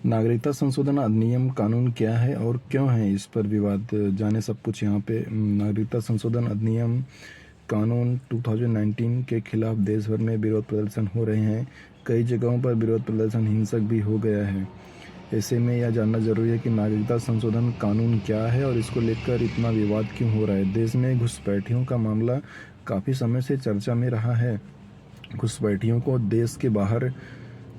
नागरिकता संशोधन अधिनियम कानून क्या है और क्यों है, इस पर विवाद जाने सब कुछ यहाँ पे। नागरिकता संशोधन अधिनियम कानून 2019 के खिलाफ देश भर में विरोध प्रदर्शन हो रहे हैं। कई जगहों पर विरोध प्रदर्शन हिंसक भी हो गया है। ऐसे में यह जानना जरूरी है कि नागरिकता संशोधन कानून क्या है और इसको लेकर इतना विवाद क्यों हो रहा है। देश में घुसपैठियों का मामला काफ़ी समय से चर्चा में रहा है। घुसपैठियों को देश के बाहर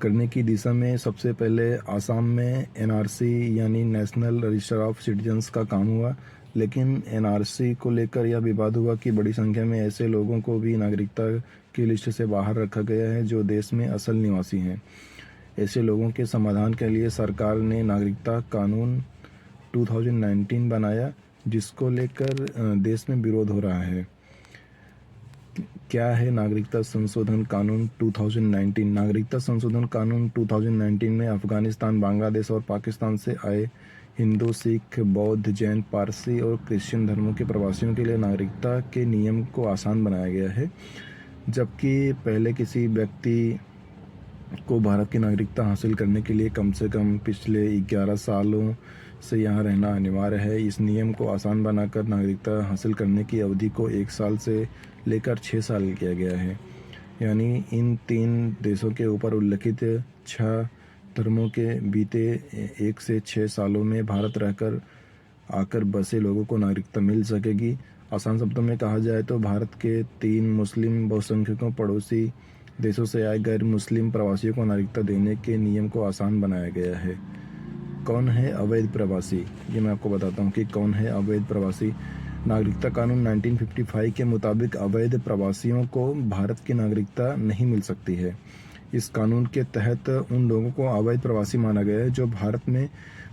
करने की दिशा में सबसे पहले आसाम में एनआरसी यानी नेशनल रजिस्टर ऑफ सिटीजन्स का काम हुआ, लेकिन एनआरसी को लेकर यह विवाद हुआ कि बड़ी संख्या में ऐसे लोगों को भी नागरिकता की लिस्ट से बाहर रखा गया है जो देश में असल निवासी हैं। ऐसे लोगों के समाधान के लिए सरकार ने नागरिकता कानून 2019 बनाया, जिसको लेकर देश में विरोध हो रहा है। क्या है नागरिकता संशोधन कानून 2019? नागरिकता संशोधन कानून 2019 में अफगानिस्तान, बांग्लादेश और पाकिस्तान से आए हिंदू, सिख, बौद्ध, जैन, पारसी और क्रिश्चियन धर्मों के प्रवासियों के लिए नागरिकता के नियम को आसान बनाया गया है। जबकि पहले किसी व्यक्ति को भारत की नागरिकता हासिल करने के लिए कम से कम पिछले 11 सालों से यहाँ रहना अनिवार्य है। इस नियम को आसान बनाकर नागरिकता हासिल करने की अवधि को 1 साल से लेकर 6 साल किया गया है। यानी इन 3 देशों के ऊपर उल्लिखित 6 धर्मों के बीते 1 से 6 सालों में भारत रहकर आकर बसे लोगों को नागरिकता मिल सकेगी। आसान शब्दों में कहा जाए तो भारत के 3 मुस्लिम बहुसंख्यकों पड़ोसी देशों से आए गैर मुस्लिम प्रवासियों को नागरिकता देने के नियम को आसान बनाया गया है। कौन है अवैध प्रवासी? ये मैं आपको बताता हूँ कि कौन है अवैध प्रवासी। नागरिकता कानून 1955 के मुताबिक अवैध प्रवासियों को भारत की नागरिकता नहीं मिल सकती है। इस कानून के तहत उन लोगों को अवैध प्रवासी माना गया है जो भारत में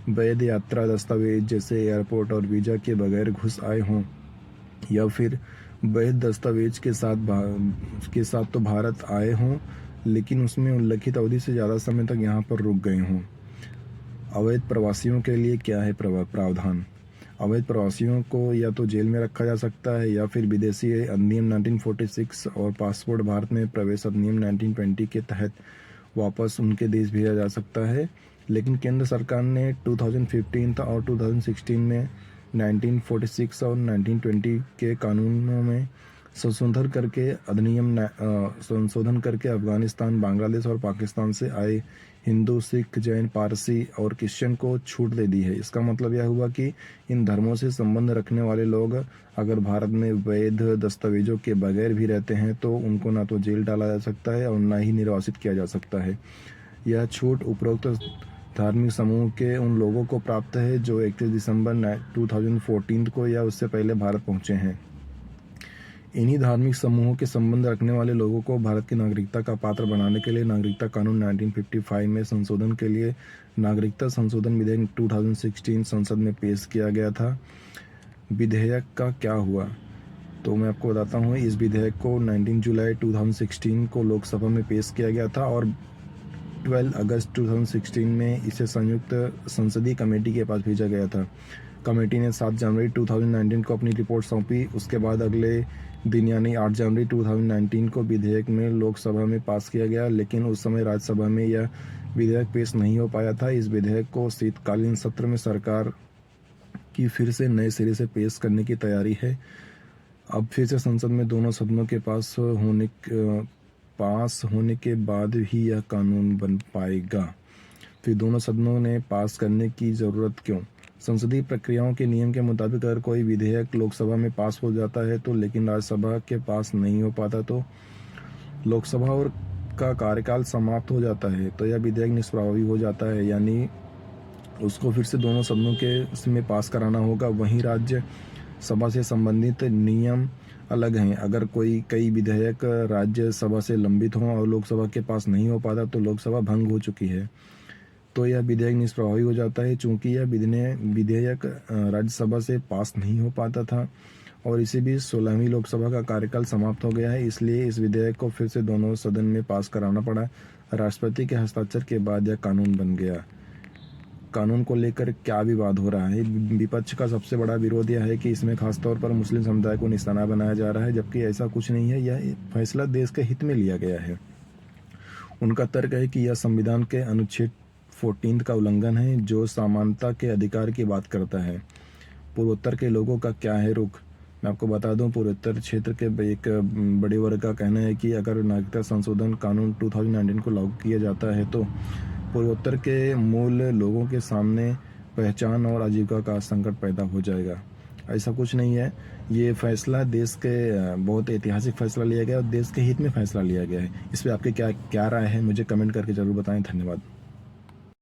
वैध यात्रा दस्तावेज जैसे एयरपोर्ट और वीज़ा के बगैर घुस आए हों, या फिर वैध दस्तावेज के साथ तो भारत आए हों लेकिन उसमें उल्लिखित अवधि से ज़्यादा समय तक यहाँ पर रुक गए हों। अवैध प्रवासियों के लिए क्या है प्रावधान? अवैध प्रवासियों को या तो जेल में रखा जा सकता है या फिर विदेशी अधिनियम 1946 और पासपोर्ट भारत में प्रवेश अधिनियम 1920 के तहत वापस उनके देश भेजा जा सकता है। लेकिन केंद्र सरकार ने 2015 और 2016 में 1946 और 1920 के कानूनों में संशोधन करके अफगानिस्तान, बांग्लादेश और पाकिस्तान से आए हिंदू, सिख, जैन, पारसी और क्रिश्चियन को छूट दे दी है। इसका मतलब यह हुआ कि इन धर्मों से संबंध रखने वाले लोग अगर भारत में वैध दस्तावेजों के बगैर भी रहते हैं तो उनको ना तो जेल डाला जा सकता है और ना ही निर्वासित किया जा सकता है। यह छूट उपरोक्त धार्मिक समूह के उन लोगों को प्राप्त है जो 31 दिसंबर 2014 को या उससे पहले भारत पहुंचे हैं। इन्हीं धार्मिक समूहों के संबंध रखने वाले लोगों को भारत की नागरिकता का पात्र बनाने के लिए नागरिकता कानून 1955 में संशोधन के लिए नागरिकता संशोधन विधेयक 2016 संसद में पेश किया गया था। विधेयक का क्या हुआ तो मैं आपको बताता हूँ। इस विधेयक को 19 जुलाई 2016 को लोकसभा में पेश किया गया था और 12 अगस्त 2016 में इसे संयुक्त संसदीय कमेटी के पास भेजा गया था। कमेटी ने 7 जनवरी 2019 को अपनी रिपोर्ट सौंपी। उसके बाद अगले दिन यानी 8 जनवरी 2019 को विधेयक में लोकसभा में पास किया गया, लेकिन उस समय राज्यसभा में यह विधेयक पेश नहीं हो पाया था। इस विधेयक को शीतकालीन सत्र में सरकार की फिर से नए सिरे से पेश करने की तैयारी है। अब फिर से संसद में दोनों सदनों के पास होने के बाद ही यह कानून बन पाएगा। फिर दोनों सदनों ने पास करने की ज़रूरत क्यों? संसदीय प्रक्रियाओं के नियम के मुताबिक अगर कोई विधेयक लोकसभा में पास हो जाता है तो लेकिन राज्यसभा के पास नहीं हो पाता तो लोकसभा और का कार्यकाल समाप्त हो जाता है, तो यह विधेयक निष्प्रभावी हो जाता है। यानी उसको फिर से दोनों सदनों के इसमें पास कराना होगा। वहीं राज्य सभा से संबंधित नियम अलग हैं। अगर कई विधेयक राज्यसभा से लंबित हों और लोकसभा के पास नहीं हो पाता तो लोकसभा भंग हो चुकी है, तो यह विधेयक निष्प्रभावी हो जाता है। चूंकि यह विधेयक राज्यसभा से पास नहीं हो पाता था और इसी बीच 16वीं लोकसभा का कार्यकाल समाप्त हो गया है, इसलिए इस विधेयक को फिर से दोनों सदन में पास कराना पड़ा। राष्ट्रपति के हस्ताक्षर के बाद यह कानून बन गया। कानून को लेकर क्या विवाद हो रहा है? विपक्ष का सबसे बड़ा विरोध यह है कि इसमें खासतौर पर मुस्लिम समुदाय को निशाना बनाया जा रहा है, जबकि ऐसा कुछ नहीं है। यह फैसला देश के हित में लिया गया है। उनका तर्क है कि यह संविधान के अनुच्छेद 14 का उल्लंघन है जो समानता के अधिकार की बात करता है। पूर्वोत्तर के लोगों का क्या है रुख? मैं आपको बता दूं, पूर्वोत्तर क्षेत्र के एक बड़े वर्ग का कहना है कि अगर नागरिकता संशोधन कानून 2019 को लागू किया जाता है तो पूर्वोत्तर के मूल लोगों के सामने पहचान और आजीविका का संकट पैदा हो जाएगा। ऐसा कुछ नहीं है, ये फैसला देश के बहुत ऐतिहासिक फैसला लिया गया और देश के हित में फैसला लिया गया है। इस पर आपके क्या क्या राय है, मुझे कमेंट करके ज़रूर बताएं। धन्यवाद।